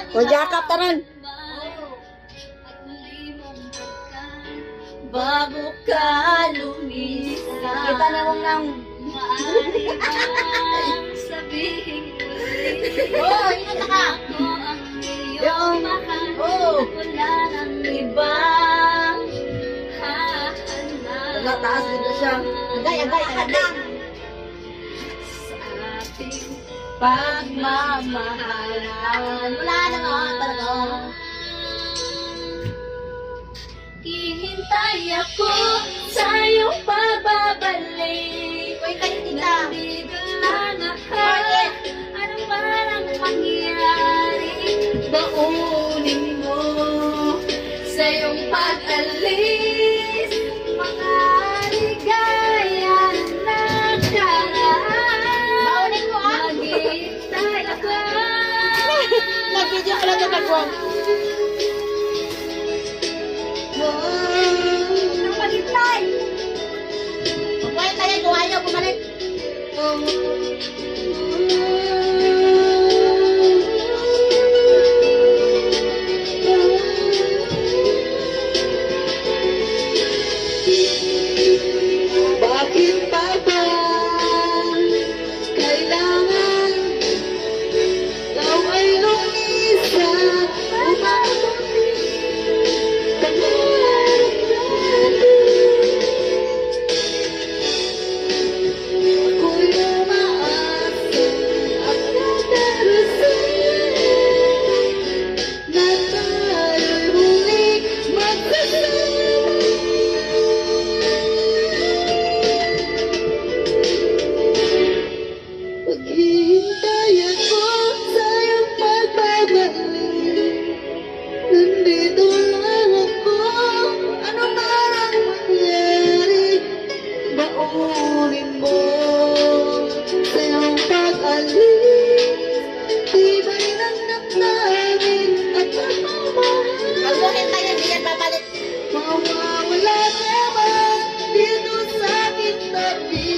Magjakap tanan. Bago ka lumisan, Kita na mong nang. maaari bang sabihin muli? Oh, ingat ka. Ako ang iyong mahal, Oh. wala nang ibang Wala, taas dito siya. Agay, hadang. sa ating pagmamahalan. Wala na nga, talaga. Hihintay ako sa iyong pagbabalik. Uy, kayo tita. Nandito lang ako. Ano man ang mangyari, baunin mo sa iyong pag-alis. Mga ligaya na karaan. Baunin mo, ah. Maghihintay ako. Nag-video ka lang nagkagwang. Nang maghintay. Pagkain tayo, kung ayaw bumalik. Bakit pa ba kailangan ikaw ay lumisan upang pangarap natin? Ako'y umaasa at nadarasan na tayo'y muling magkasama. Maghihintay ako sa iyong pagbabalik. Nandito lang ako, ano man ang mangyari, baunin mo sa iyong pag-alis. Tibay ng damdamin at pagmamahal. Pagbuhin tayo, hindi yan babalik. Mawawala naman dito sa aking tabi.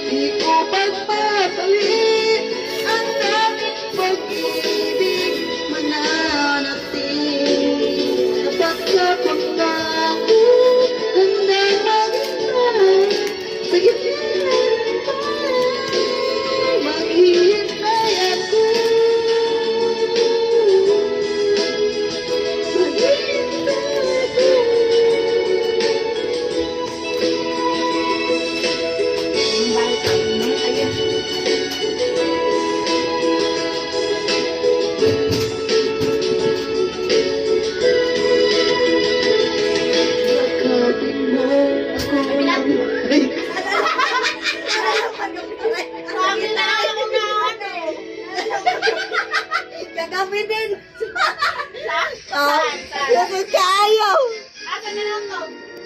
Di ko pagpapalit ang daming pag-ibig mananatili. Kapag sa pagkako, handang maghintay sa gitna ng bayan, maghihintay ako. Maghihintay ako. Bakatin mo ako ng Bakit na ako na ano? Gagamitin. Saan? Yung kayo. Asan na lang to?